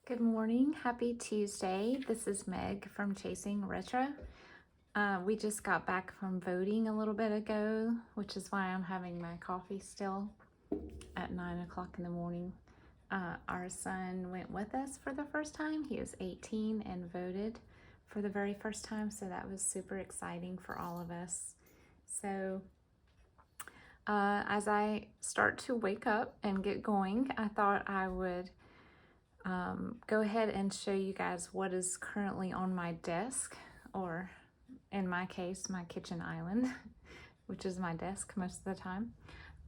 Good morning. Happy Tuesday. This is Meg from Chasing Retro. We just got back from voting a little bit ago, which is why I'm having my coffee still at 9 o'clock in the morning. Our son went with us for the first time. He was 18 and voted for the very first time, so that was super exciting for all of us. So as I start to wake up and get going, I thought I would go ahead and show you guys what is currently on my desk, or in my case, my kitchen island, which is my desk most of the time.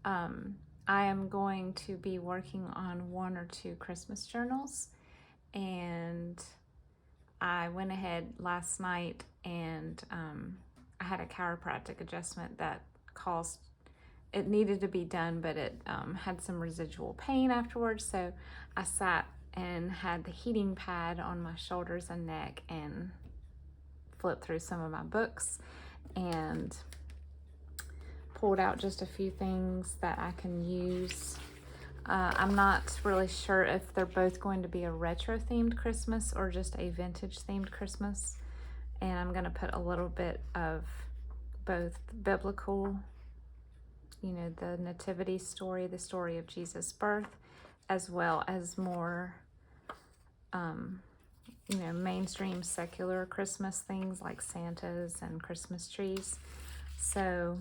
I am going to be working on 1 or 2 Christmas journals, and I went ahead last night and I had a chiropractic adjustment that it needed to be done, but it had some residual pain afterwards, so I sat and had the heating pad on my shoulders and neck and flipped through some of my books and pulled out just a few things that I can use. I'm not really sure if they're both going to be a retro themed Christmas or just a vintage themed Christmas, and I'm going to put a little bit of both biblical, the nativity story, the story of Jesus' birth, as well as more mainstream secular Christmas things like Santas and Christmas trees. So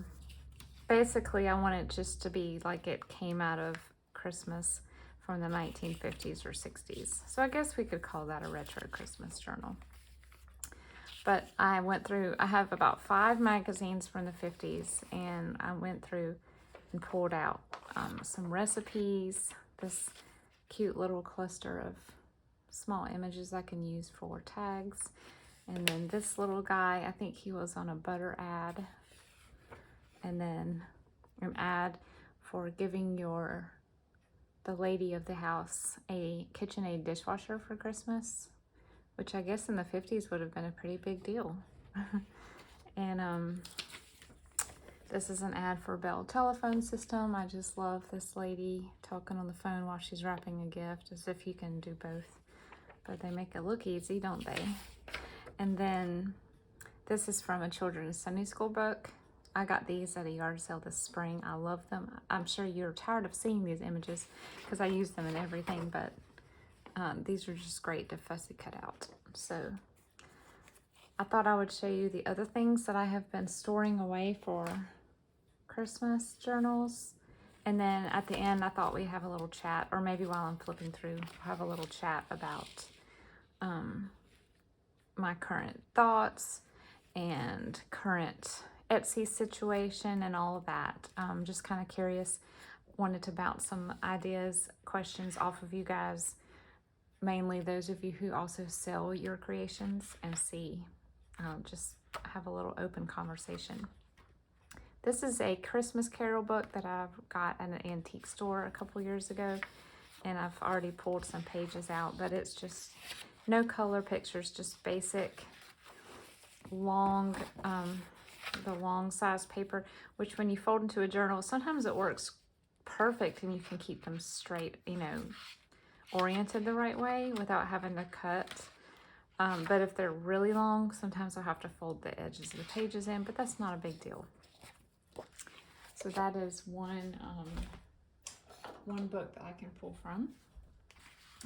basically I want it just to be like it came out of Christmas from the 1950s or 60s. So I guess we could call that a retro Christmas journal. But I have about 5 magazines from the 50s, and I went through and pulled out some recipes, this cute little cluster of small images I can use for tags, and then this little guy, I think he was on a butter ad, and then an ad for giving the lady of the house a KitchenAid dishwasher for Christmas, which I guess in the 50s would have been a pretty big deal. And this is an ad for Bell Telephone System. I just love this lady talking on the phone while she's wrapping a gift, as if you can do both. But they make it look easy, don't they? And then this is from a children's Sunday school book. I got these at a yard sale this spring. I love them. I'm sure you're tired of seeing these images because I use them in everything, but these are just great to fussy cut out. So I thought I would show you the other things that I have been storing away for Christmas journals. And then at the end, I thought we'd have a little chat, or maybe while I'm flipping through, have a little chat about my current thoughts and current Etsy situation and all of that. Just kind of curious, wanted to bounce some ideas, questions off of you guys, mainly those of you who also sell your creations, and just have a little open conversation. This is a Christmas Carol book that I've got at an antique store a couple years ago, and I've already pulled some pages out, but it's just no color pictures, just basic long, the long size paper, which when you fold into a journal, sometimes it works perfect and you can keep them straight, oriented the right way without having to cut. But if they're really long, sometimes I'll have to fold the edges of the pages in, but that's not a big deal. So that is one book that I can pull from.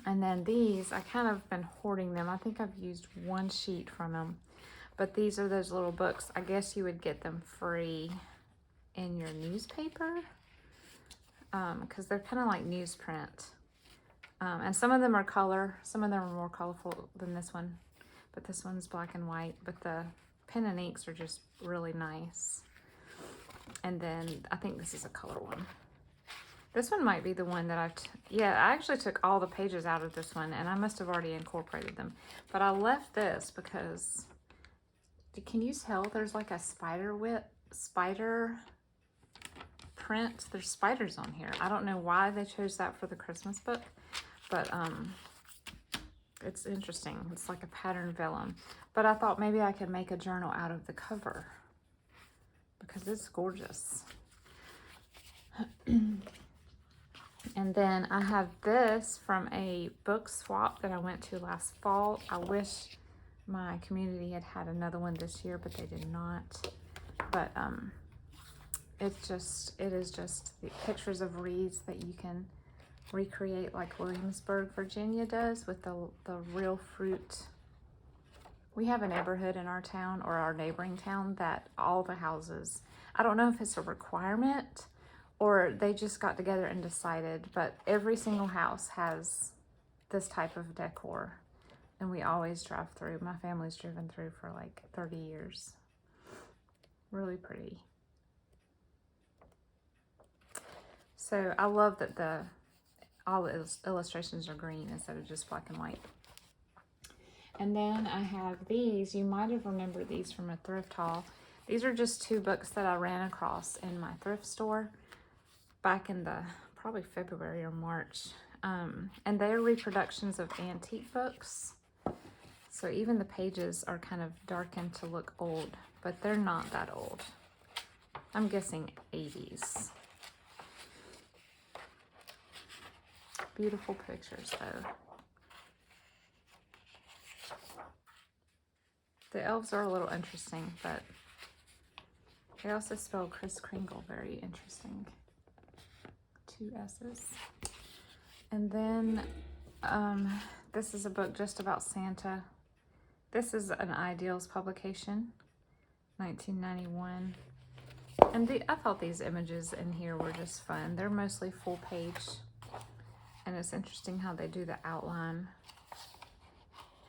And then these, I kind of been hoarding them. I think I've used 1 sheet from them. But these are those little books. I guess you would get them free in your newspaper, because they're kind of like newsprint. And some of them are color. Some of them are more colorful than this one. But this one's black and white. But the pen and inks are just really nice. And then I think this is a color one. This one might be the one that I actually took all the pages out of this one, and I must have already incorporated them. But I left this because, can you tell there's like a spider print? There's spiders on here. I don't know why they chose that for the Christmas book, but it's interesting. It's like a pattern vellum. But I thought maybe I could make a journal out of the cover because it's gorgeous. And then I have this from a book swap that I went to last fall. I wish my community had had another one this year, but they did not. But it is just the pictures of wreaths that you can recreate like Williamsburg, Virginia does with the real fruit. We have a neighborhood in our town, or our neighboring town, that all the houses, I don't know if it's a requirement or they just got together and decided, but every single house has this type of decor. And we always drive through. My family's driven through for like 30 years. Really pretty. So I love that all the illustrations are green instead of just black and white. And then I have these. You might have remembered these from a thrift haul. These are just 2 books that I ran across in my thrift store back in probably February or March. And they're reproductions of antique books. So even the pages are kind of darkened to look old, but they're not that old. I'm guessing 80s. Beautiful pictures though. The elves are a little interesting, but they also spell Kris Kringle very interesting. 2 S's. And then this is a book just about Santa. This is an Ideals publication, 1991. And I thought these images in here were just fun. They're mostly full page. And it's interesting how they do the outline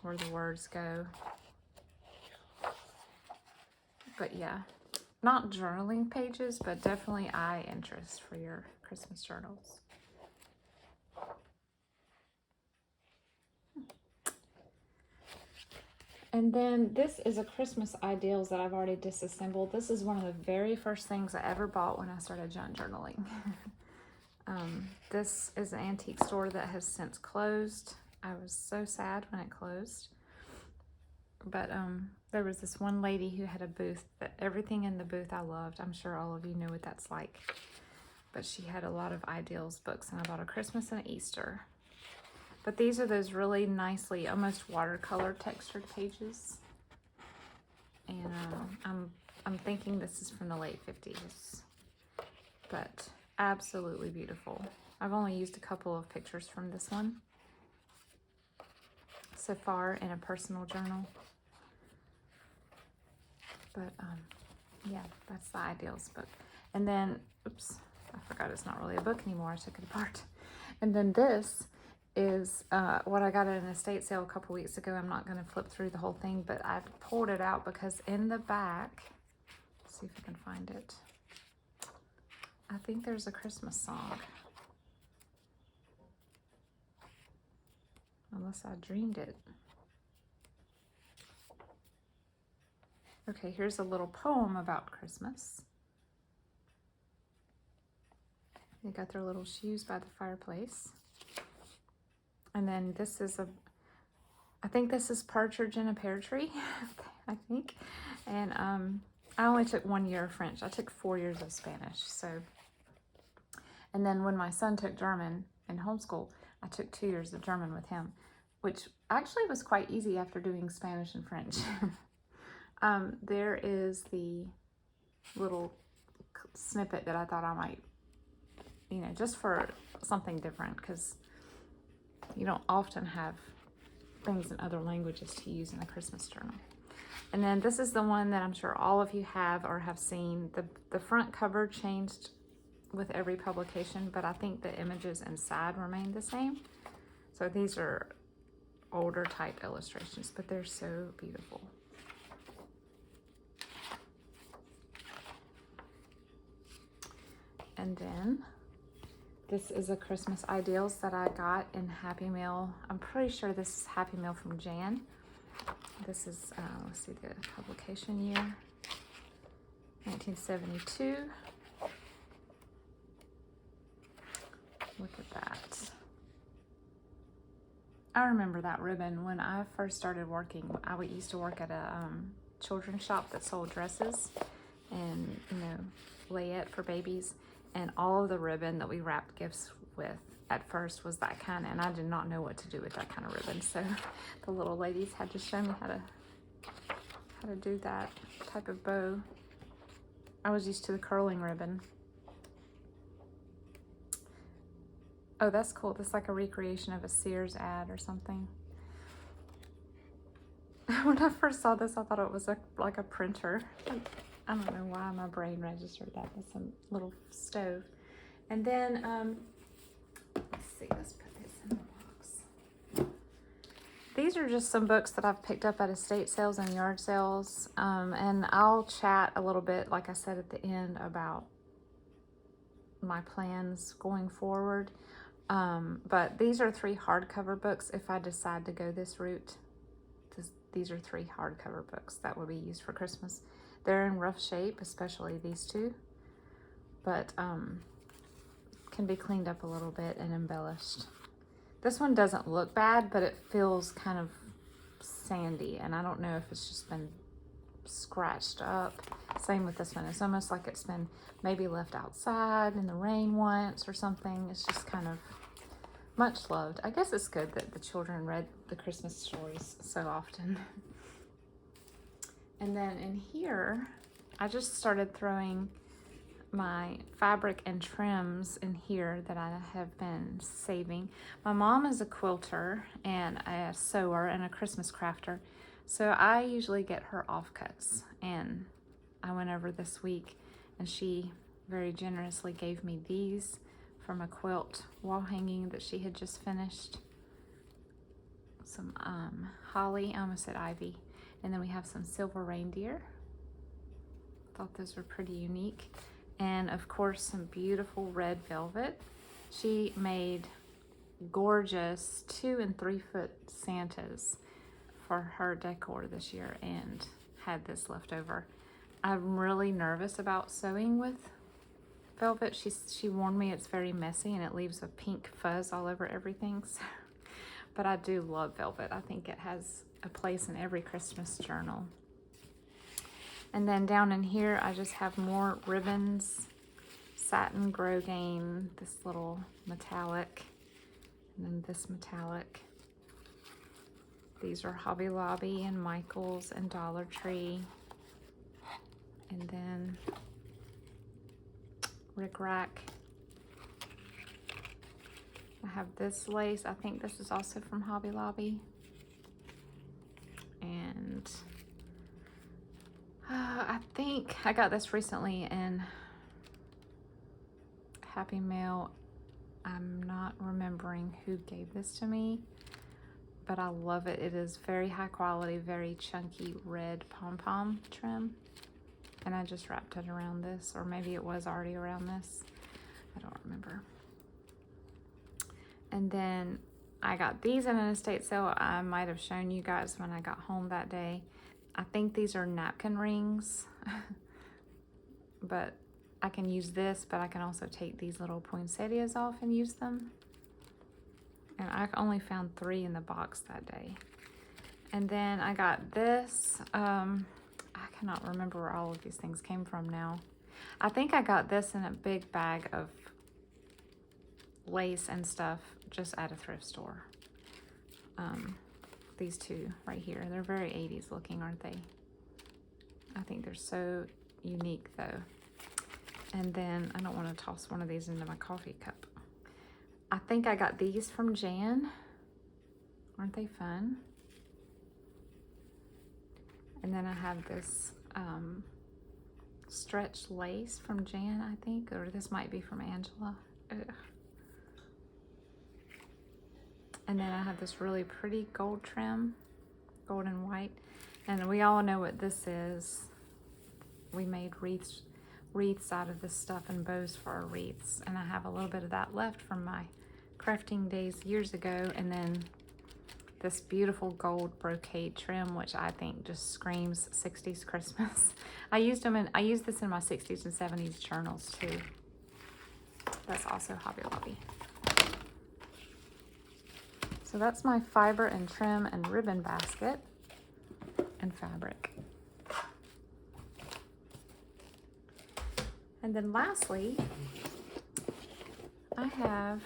where the words go. But yeah, not journaling pages, but definitely eye interest for your Christmas journals. And then this is a Christmas Ideals that I've already disassembled. This is one of the very first things I ever bought when I started junk journaling. This is an antique store that has since closed. I was so sad when it closed. But there was this one lady who had a booth that everything in the booth I loved. I'm sure all of you know what that's like. But she had a lot of Ideals books, and I bought a Christmas and an Easter. But these are those really nicely, almost watercolor textured pages. And I'm thinking this is from the late 50s. But absolutely beautiful. I've only used a couple of pictures from this one so far in a personal journal. But yeah, that's the Ideals book. And then, oops, I forgot it's not really a book anymore. I took it apart. And then this is what I got at an estate sale a couple weeks ago. I'm not going to flip through the whole thing, but I pulled it out because in the back, let's see if I can find it. I think there's a Christmas song. Unless I dreamed it. Okay, here's a little poem about Christmas. They got their little shoes by the fireplace. And then this is I think this is Partridge in a Pear Tree, I think. And I only took 1 year of French. I took 4 years of Spanish. So, and then when my son took German in homeschool, I took 2 years of German with him, which actually was quite easy after doing Spanish and French. There is the little snippet that I thought I might, just for something different, because you don't often have things in other languages to use in a Christmas journal. And then this is the one that I'm sure all of you have or have seen. The front cover changed with every publication, but I think the images inside remain the same. So these are older type illustrations, but they're so beautiful. And then this is a Christmas Ideals that I got in Happy Meal. I'm pretty sure this is Happy Meal from Jan. This is, let's see the publication year, 1972. Look at that. I remember that ribbon when I first started working. I used to work at a children's shop that sold dresses and, layette for babies. And all of the ribbon that we wrapped gifts with at first was that kind, and I did not know what to do with that kind of ribbon. So the little ladies had to show me how to do that type of bow. I was used to the curling ribbon. Oh, that's cool. That's like a recreation of a Sears ad or something. When I first saw this, I thought it was like a printer. I don't know why my brain registered that with some little stove. And then, let's see, let's put this in the box. These are just some books that I've picked up at estate sales and yard sales. And I'll chat a little bit, like I said at the end, about my plans going forward. But these are 3 hardcover books if I decide to go this route. These are 3 hardcover books that will be used for Christmas. They're in rough shape, especially these 2, but can be cleaned up a little bit and embellished. This one doesn't look bad, but it feels kind of sandy, and I don't know if it's just been scratched up. Same with this one. It's almost like it's been maybe left outside in the rain once or something. It's just kind of much loved. I guess it's good that the children read the Christmas stories so often. And then in here, I just started throwing my fabric and trims in here that I have been saving. My mom is a quilter and a sewer and a Christmas crafter, so I usually get her offcuts. And I went over this week and she very generously gave me these from a quilt wall hanging that she had just finished. Some holly, I almost said ivy. And then we have some silver reindeer. Thought those were pretty unique. And of course, some beautiful red velvet. She made gorgeous 2 and 3 foot Santas for her decor this year and had this left over. I'm really nervous about sewing with velvet. She warned me it's very messy and it leaves a pink fuzz all over everything. So, but I do love velvet. I think it has a place in every Christmas journal. And then down in here, I just have more ribbons, satin Grosgain, this little metallic, and then this metallic. These are Hobby Lobby and Michael's and Dollar Tree. And then Rick Rack. I have this lace. I think this is also from Hobby Lobby. And I think I got this recently in Happy Mail. I'm not remembering who gave this to me, but I love it. It is very high quality, very chunky red pom-pom trim. And I just wrapped it around this, or maybe it was already around this. I don't remember. And then I got these in an estate sale. I might have shown you guys when I got home that day. I think these are napkin rings, but I can use this, but I can also take these little poinsettias off and use them. And I only found 3 in the box that day. And then I got this. I cannot remember where all of these things came from now. I think I got this in a big bag of lace and stuff just at a thrift store. These 2 right here, they're very 80s looking, aren't they? I think they're so unique though. And then I don't want to toss one of these into my coffee cup. I think I got these from Jan. Aren't they fun? And then I have this stretch lace from Jan, I think, or this might be from Angela. Ugh. And then I have this really pretty gold trim, gold and white. And we all know what this is. We made wreaths out of this stuff and bows for our wreaths. And I have a little bit of that left from my crafting days years ago. And then this beautiful gold brocade trim, which I think just screams 60s Christmas. I used this in my 60s and 70s journals too. That's also Hobby Lobby. So that's my fiber and trim and ribbon basket and fabric. And then lastly, I have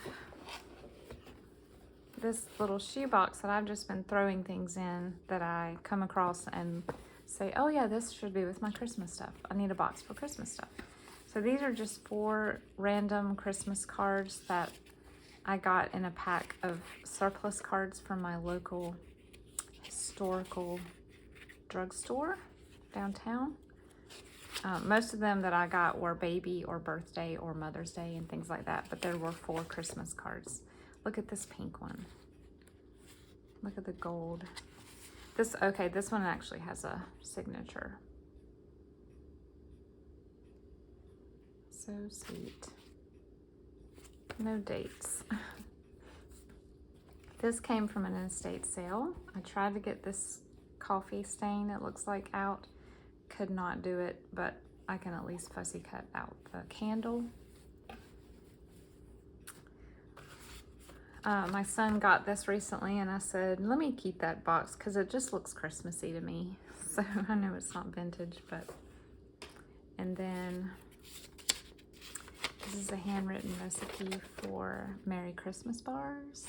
this little shoebox that I've just been throwing things in that I come across and say, oh yeah, this should be with my Christmas stuff. I need a box for Christmas stuff. So these are just 4 random Christmas cards that I got in a pack of surplus cards from my local historical drugstore downtown. Most of them that I got were baby or birthday or Mother's Day and things like that, but there were 4 Christmas cards. Look at this pink one. Look at the gold. This one actually has a signature. So sweet. No dates. This came from an estate sale. I tried to get this coffee stain, it looks like, out. Could not do it, but I can at least fussy cut out the candle. My son got this recently and I said, let me keep that box because it just looks Christmassy to me. So I know it's not vintage, but. And then this is a handwritten recipe for Merry Christmas bars.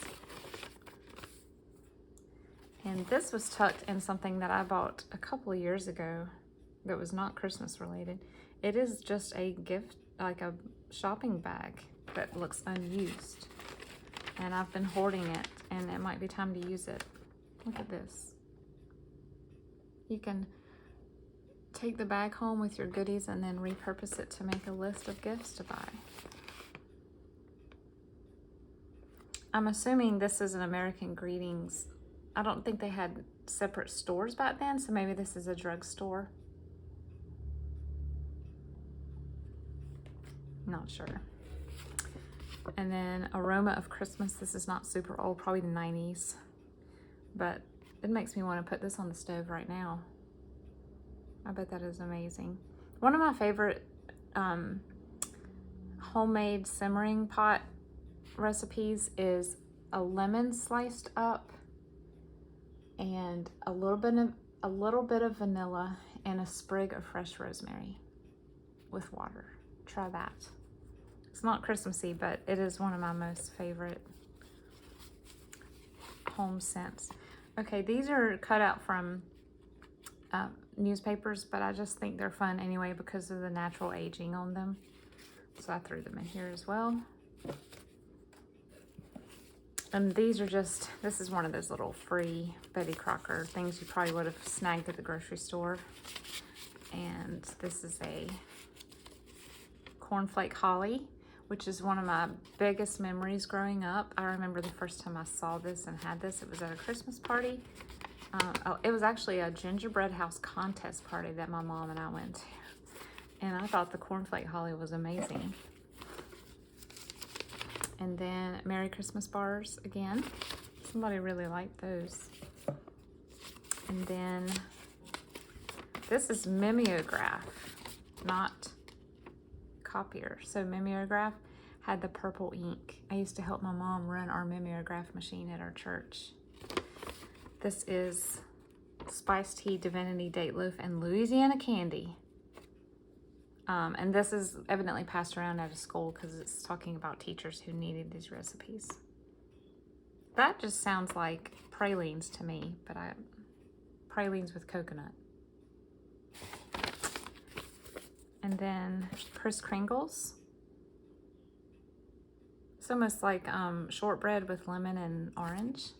And this was tucked in something that I bought a couple of years ago that was not Christmas related. It is just a gift, like a shopping bag that looks unused. And I've been hoarding it, and it might be time to use it. Look at this. You can take the bag home with your goodies and then repurpose it to make a list of gifts to buy. I'm assuming this is an American Greetings. I don't think they had separate stores back then, so maybe this is a drugstore. Not sure. And then Aroma of Christmas. This is not super old, probably the 90s, but it makes me want to put this on the stove right now. I bet that is amazing. One of my favorite homemade simmering pot recipes is a lemon sliced up and a little bit of vanilla and a sprig of fresh rosemary with water. Try that. It's not Christmassy, but it is one of my most favorite home scents. Okay, these are cut out from newspapers, but I just think they're fun anyway because of the natural aging on them. So I threw them in here as well. And these are just, this is one of those little free Betty Crocker things you probably would have snagged at the grocery store. And this is a cornflake holly, which is one of my biggest memories growing up. I remember the first time I saw this and had this, it was at a Christmas party. It was actually a gingerbread house contest party that my mom and I went to. And I thought the cornflake holly was amazing. And then Merry Christmas bars again. Somebody really liked those. And then this is mimeograph, not copier. So mimeograph had the purple ink. I used to help my mom run our mimeograph machine at our church. This is Spiced Tea, Divinity Date Loaf, and Louisiana Candy. And this is evidently passed around at a school because it's talking about teachers who needed these recipes. That just sounds like pralines to me, but pralines with coconut. And then Kris Kringles. It's almost like shortbread with lemon and orange.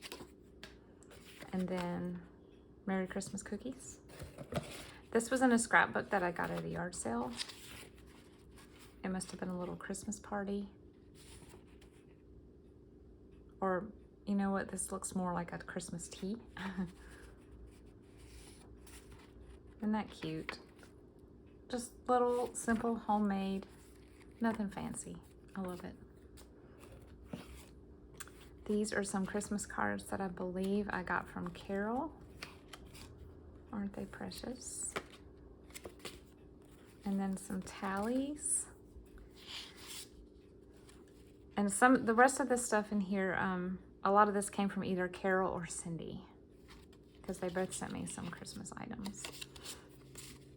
And then Merry Christmas cookies. This was in a scrapbook that I got at a yard sale. It must have been a little Christmas party. Or, you know what, this looks more like a Christmas tea. Isn't that cute? Just little, simple, homemade, nothing fancy. I love it. These are some Christmas cards that I believe I got from Carol. Aren't they precious? And then some tallies. And the rest of the stuff in here, a lot of this came from either Carol or Cindy, because they both sent me some Christmas items.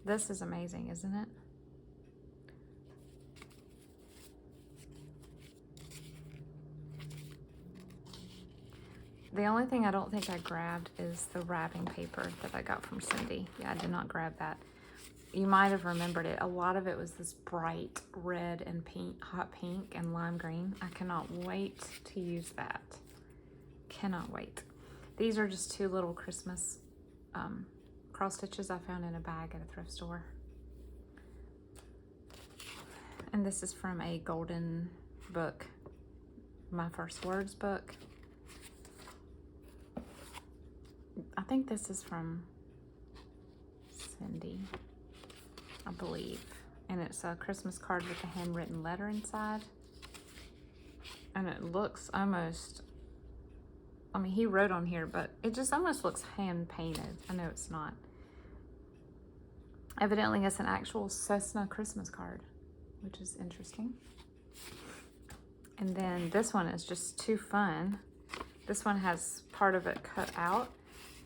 This is amazing, isn't it? The only thing I don't think I grabbed is the wrapping paper that I got from Cindy. Yeah, I did not grab that. You might have remembered it. A lot of it was this bright red and pink, hot pink and lime green. I cannot wait to use that. Cannot wait. These are just two little Christmas cross stitches I found in a bag at a thrift store. And this is from a golden book, My First Words book. I think this is from Cindy, I believe. And it's a Christmas card with a handwritten letter inside. And it looks almost, I mean, he wrote on here, but it just almost looks hand painted. I know it's not. Evidently, it's an actual Cessna Christmas card, which is interesting. And then this one is just too fun. This one has part of it cut out,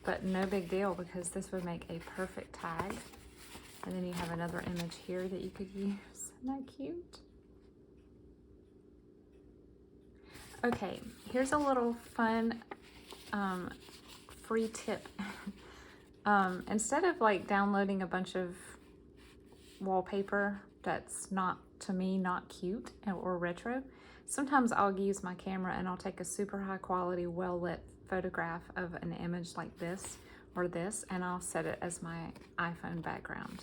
but no big deal because this would make a perfect tag. And then you have another image here that you could use. Isn't that cute? Okay, here's a little fun free tip. Instead of like downloading a bunch of wallpaper that's not, to me, not cute or retro, sometimes I'll use my camera and I'll take a super high quality, well lit photograph of an image like this or this, and I'll set it as my iPhone background.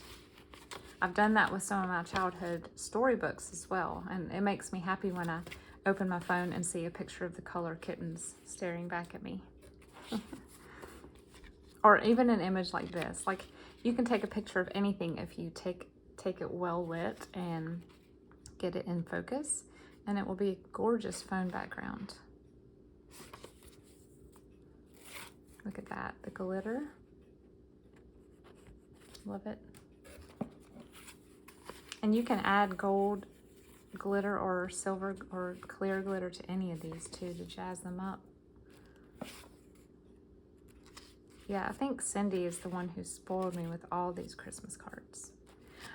I've done that with some of my childhood storybooks as well, and it makes me happy when I open my phone and see a picture of the color kittens staring back at me. Or even an image like this. Like, you can take a picture of anything if you take it well lit and get it in focus, and it will be a gorgeous phone background. Look at that, the glitter. Love it. And you can add gold glitter or silver or clear glitter to any of these too to jazz them up. Yeah, I think Cindy is the one who spoiled me with all these Christmas cards.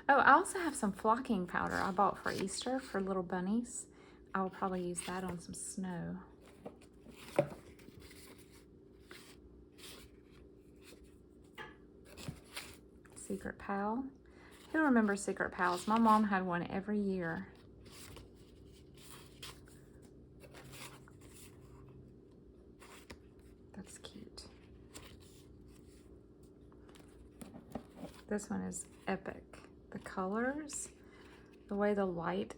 Oh, I also have some flocking powder I bought for Easter for little bunnies. I will probably use that on some snow. Secret Pal. Who remembers Secret Pals? My mom had one every year. That's cute. This one is epic. The colors, the way the light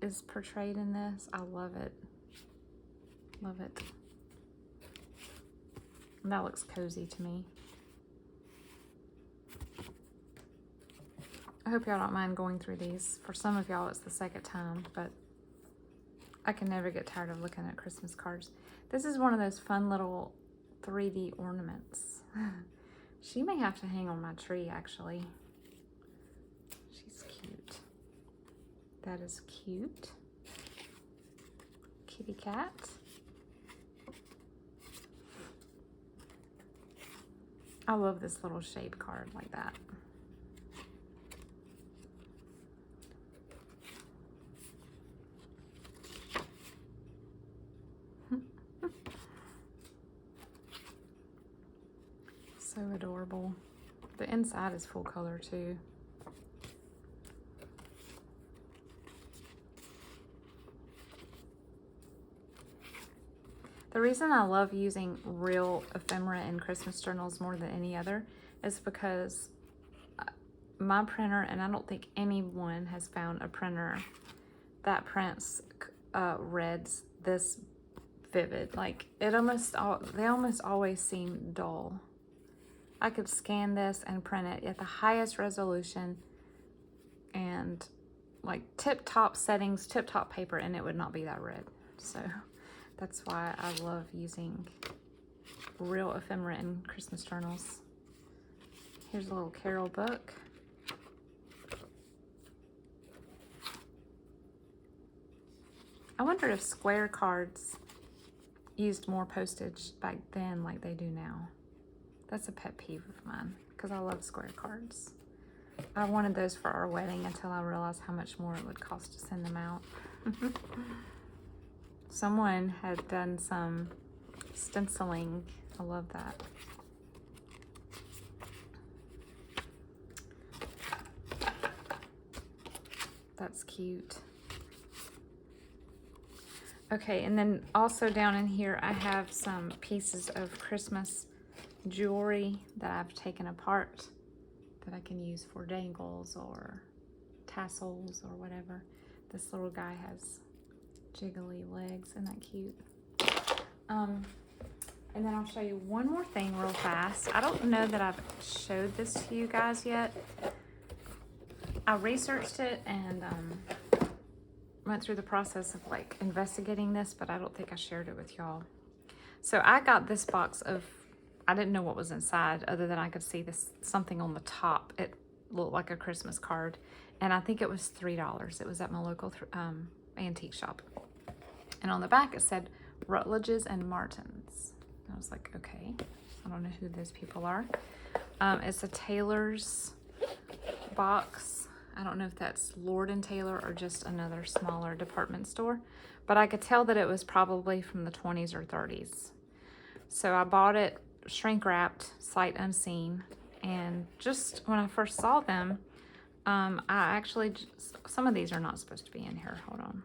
is portrayed in this, I love it. Love it. And that looks cozy to me. I hope y'all don't mind going through these. For some of y'all, it's the second time, but I can never get tired of looking at Christmas cards. This is one of those fun little 3D ornaments. She may have to hang on my tree, actually. She's cute. That is cute. Kitty cat. I love this little shape card like that. So adorable. The inside is full color too. The reason I love using real ephemera in Christmas journals more than any other is because my printer, and I don't think anyone has found a printer that prints reds this vivid. Like, they almost always seem dull. I could scan this and print it at the highest resolution and like tip-top settings, tip-top paper, and it would not be that red. So that's why I love using real ephemera in Christmas journals. Here's a little Carol book. I wonder if square cards used more postage back then like they do now. That's a pet peeve of mine because I love square cards. I wanted those for our wedding until I realized how much more it would cost to send them out. Someone had done some stenciling. I love that. That's cute. Okay, and then also down in here, I have some pieces of Christmas jewelry that I've taken apart that I can use for dangles or tassels or whatever. This little guy has jiggly legs. Isn't that cute? And then I'll show you one more thing real fast. I don't know that I've showed this to you guys yet. I researched it and went through the process of like investigating this, but I don't think I shared it with y'all. So I got this box of, I didn't know what was inside other than I could see this something on the top. It looked like a Christmas card, and I think it was $3. It was at my local antique shop. And on the back it said Rutledge's and Martin's. I was like, okay, I don't know who those people are. It's a Taylor's box. I don't know if that's Lord & Taylor or just another smaller department store, but I could tell that it was probably from the 20s or 30s. So I bought it shrink wrapped, sight unseen, and just when I first saw them, I actually, some of these are not supposed to be in here. Hold on.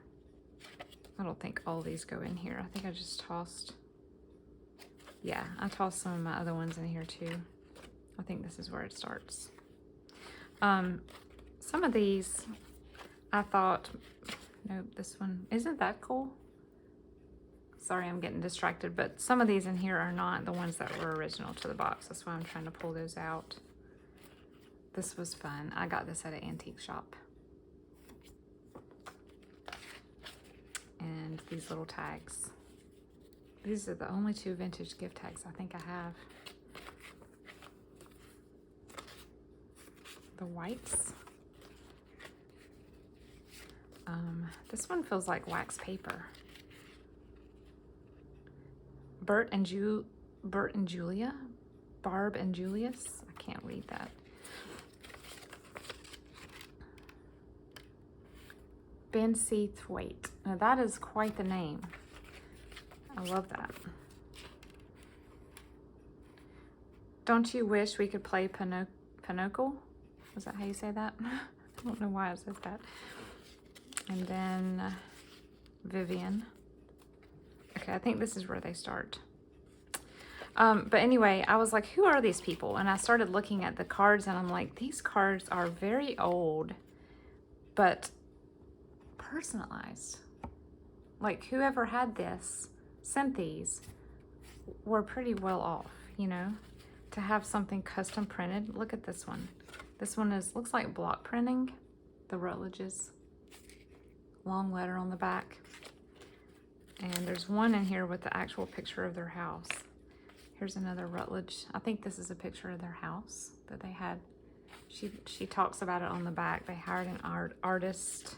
I don't think all these go in here. I think I just tossed, yeah, I tossed some of my other ones in here too. I think this is where it starts. Some of these, I thought, nope, this one, isn't that cool? Sorry, I'm getting distracted, but some of these in here are not the ones that were original to the box. That's why I'm trying to pull those out. This was fun. I got this at an antique shop. And these little tags. These are the only 2 vintage gift tags I think I have. The whites. This one feels like wax paper. Bert and Julia? Barb and Julius? I can't read that. Ben Seathwaite. Now that is quite the name. I love that. Don't you wish we could play Pinochle? Was that how you say that? I don't know why I said that. And then Vivian. Okay, I think this is where they start. But anyway, I was like, who are these people? And I started looking at the cards and I'm like, these cards are very old, but personalized. Like whoever had this, sent these, were pretty well off, you know, to have something custom printed. Look at this one. This one looks like block printing, the Rutledge's. Long letter on the back. And there's one in here with the actual picture of their house. Here's another Rutledge. I think this is a picture of their house that they had. She talks about it on the back. They hired an artist.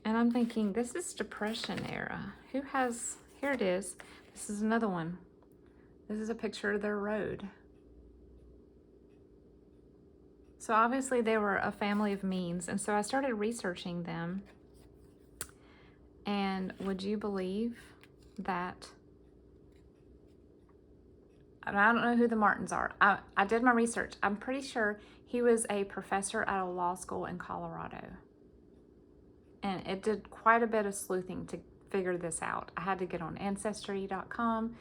And I'm thinking, this is Depression era. Who has, here it is. This is another one. This is a picture of their road. So obviously they were a family of means. And so I started researching them. And would you believe that, I don't know who the Martins are. I did my research. I'm pretty sure he was a professor at a law school in Colorado. And it did quite a bit of sleuthing to figure this out. I had to get on Ancestry.com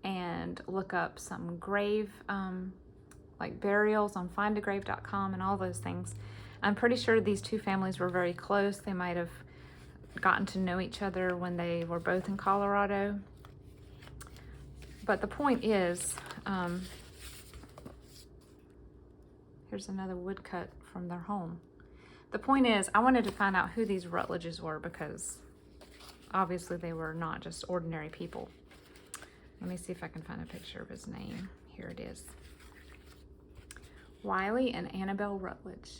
and look up some grave, like burials on findagrave.com and all those things. I'm pretty sure these two families were very close. They might have gotten to know each other when they were both in Colorado. But the point is, here's another woodcut from their home. The point is, I wanted to find out who these Rutledges were because obviously they were not just ordinary people. Let me see if I can find a picture of his name. Here it is. Wiley and Annabelle Rutledge.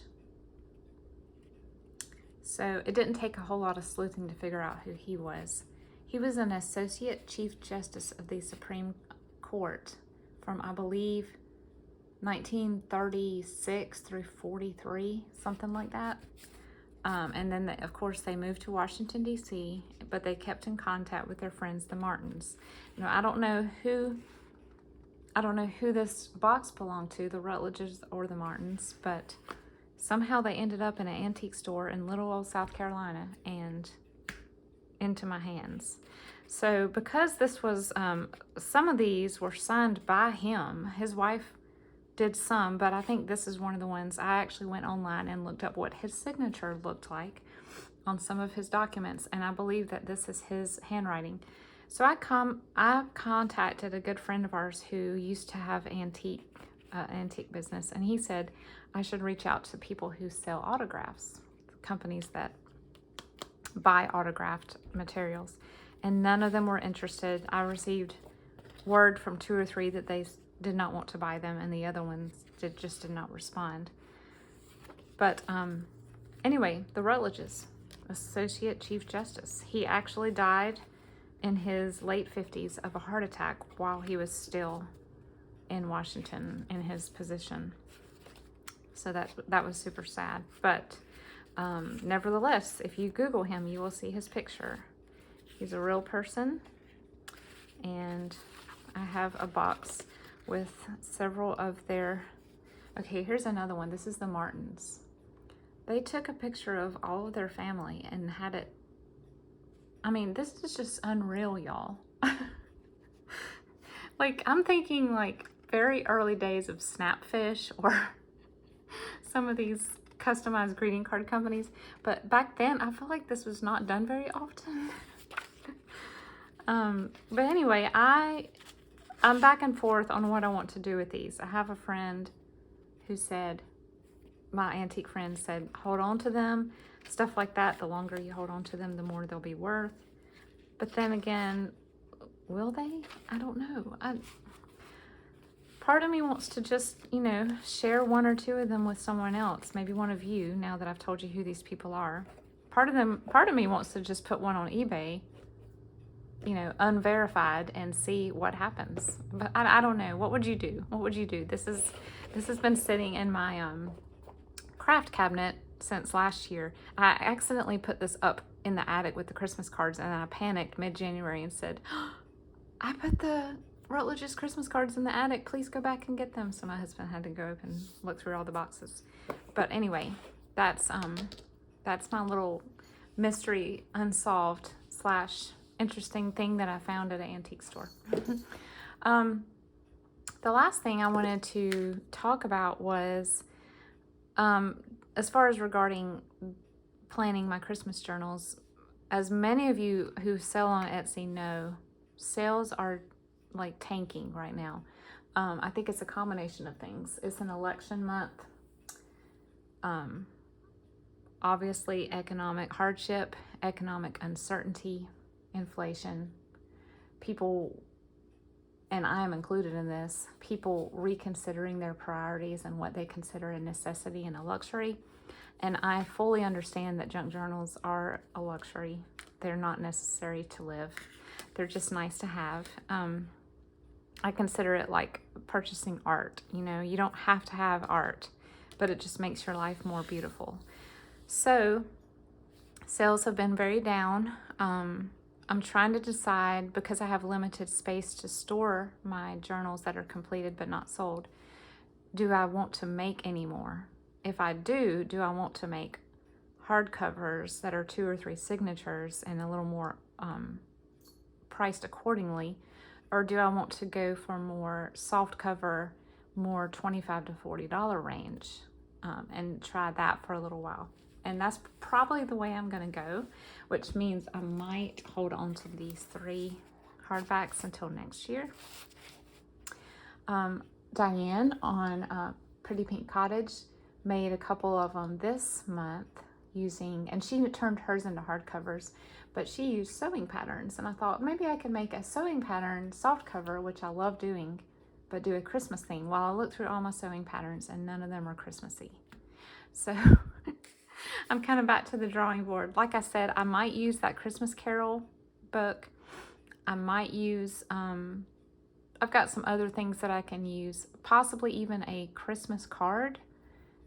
So it didn't take a whole lot of sleuthing to figure out who he was. He was an Associate Chief Justice of the Supreme Court from, I believe, 1936 through 43, something like that. And then, of course, they moved to Washington, D.C., but they kept in contact with their friends, the Martins. I don't know who this box belonged to, the Rutledges or the Martins, but somehow they ended up in an antique store in little old South Carolina and into my hands. So because this was, some of these were signed by him, his wife did some, but I think this is one of the ones I actually went online and looked up what his signature looked like on some of his documents, and I believe that this is his handwriting. So I contacted a good friend of ours who used to have antique business, and he said I should reach out to people who sell autographs, companies that buy autographed materials, and none of them were interested. I received word from 2 or 3 that they did not want to buy them, and the other ones just did not respond. But anyway, the Rutledges, Associate Chief Justice, he actually died in his late 50s of a heart attack while he was still in Washington in his position. So that was super sad. But nevertheless, if you Google him, you will see his picture. He's a real person, and I have a box with several of their... Okay, here's another one. This is the Martins. They took a picture of all of their family and had it... I mean, this is just unreal, y'all. Like, I'm thinking like very early days of Snapfish or some of these customized greeting card companies. But back then, I feel like this was not done very often. But anyway, I'm back and forth on what I want to do with these. I have a friend who said, my antique friend said, hold on to them. Stuff like that, the longer you hold on to them, the more they'll be worth. But then again, will they? I don't know. Part of me wants to just, share 1 or 2 of them with someone else. Maybe one of you, now that I've told you who these people are. Part of me wants to just put one on eBay, unverified, and see what happens. But I don't know. What would you do? What would you do? This has been sitting in my craft cabinet since last year. I accidentally put this up in the attic with the Christmas cards, and I panicked mid-January and said, I put the Rutledge's Christmas cards in the attic. Please go back and get them. So my husband had to go up and look through all the boxes. But anyway, that's my little mystery unsolved / interesting thing that I found at an antique store. The last thing I wanted to talk about was, as far as regarding planning my Christmas journals, as many of you who sell on Etsy know, sales are like tanking right now. I think it's a combination of things. It's an election month. Obviously, economic hardship, economic uncertainty, inflation, people, and I am included in this, people reconsidering their priorities and what they consider a necessity and a luxury. And I fully understand that junk journals are a luxury. They're not necessary to live. They're just nice to have. I consider it like purchasing art. You don't have to have art, but it just makes your life more beautiful. So sales have been very down. I'm trying to decide, because I have limited space to store my journals that are completed but not sold, do I want to make any more? If I do I want to make hardcovers that are 2 or 3 signatures and a little more priced accordingly? Or do I want to go for more soft cover, more $25 to $40 range, and try that for a little while? And that's probably the way I'm going to go, which means I might hold on to these 3 hardbacks until next year. Diane on Pretty Pink Cottage made a couple of them this month and she turned hers into hardcovers, but she used sewing patterns. And I thought maybe I could make a sewing pattern soft cover, which I love doing, but do a Christmas theme. While I looked through all my sewing patterns and none of them are Christmassy. So I'm kind of back to the drawing board. Like I said, I might use that Christmas Carol book. I might use, I've got some other things that I can use, possibly even a Christmas card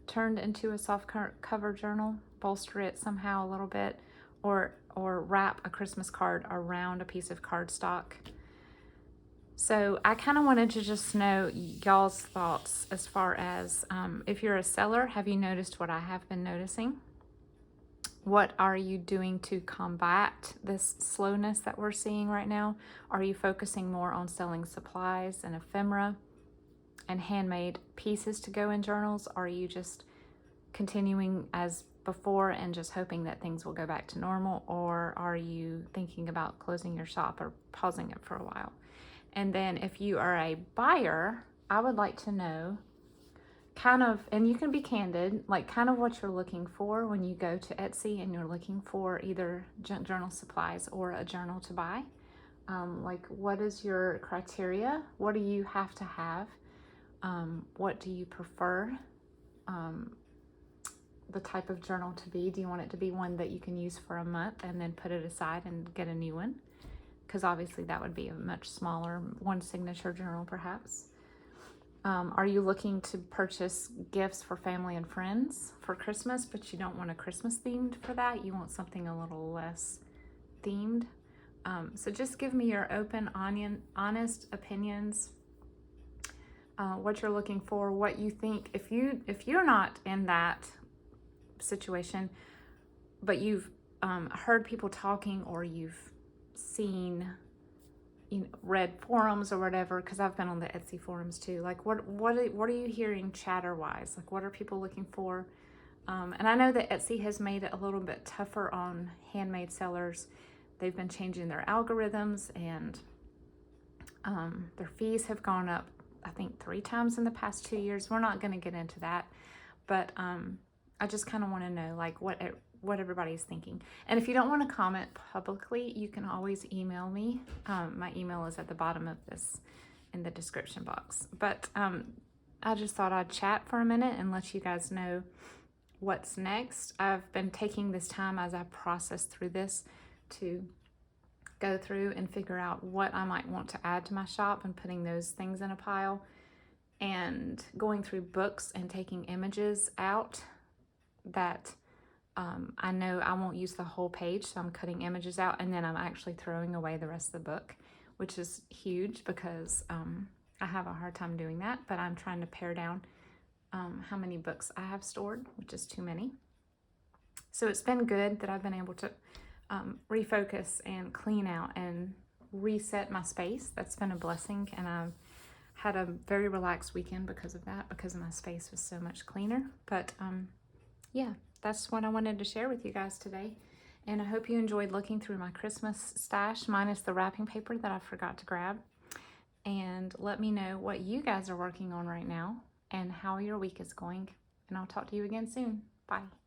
turned into a soft cover journal. bolster it somehow a little bit, or wrap a Christmas card around a piece of cardstock. So I kind of wanted to just know y'all's thoughts as far as if you're a seller, have you noticed what I have been noticing? What are you doing to combat this slowness that we're seeing right now? Are you focusing more on selling supplies and ephemera and handmade pieces to go in journals? Are you just continuing as before and just hoping that things will go back to normal? Or are you thinking about closing your shop or pausing it for a while? And then if you are a buyer, I would like to know kind of, and you can be candid, like kind of what you're looking for when you go to Etsy and you're looking for either junk journal supplies or a journal to buy. Like, what is your criteria? What do you have to have? What do you prefer the type of journal to be? Do you want it to be one that you can use for a month and then put it aside and get a new one? Because obviously that would be a much smaller one signature journal perhaps. Are you looking to purchase gifts for family and friends for Christmas, but you don't want a Christmas themed for that? You want something a little less themed. So just give me your open, honest opinions, what you're looking for, what you think. If you're not in that situation, but you've heard people talking, or you've seen, read forums or whatever, because I've been on the Etsy forums too. Like, what are you hearing chatter wise? Like, what are people looking for? And I know that Etsy has made it a little bit tougher on handmade sellers. They've been changing their algorithms, and their fees have gone up, I think 3 times in the past 2 years. We're not going to get into that, but I just kind of want to know, like, what everybody's thinking. And if you don't want to comment publicly, you can always email me. My email is at the bottom of this in the description box. But I just thought I'd chat for a minute and let you guys know what's next. I've been taking this time as I process through this to go through and figure out what I might want to add to my shop and putting those things in a pile, and going through books and taking images out that I know I won't use the whole page, so I'm cutting images out, and then I'm actually throwing away the rest of the book, which is huge because I have a hard time doing that, but I'm trying to pare down how many books I have stored, which is too many. So it's been good that I've been able to refocus and clean out and reset my space. That's been a blessing, and I've had a very relaxed weekend because of that, because my space was so much cleaner. But yeah, that's what I wanted to share with you guys today. And I hope you enjoyed looking through my Christmas stash, minus the wrapping paper that I forgot to grab. And let me know what you guys are working on right now and how your week is going. And I'll talk to you again soon. Bye.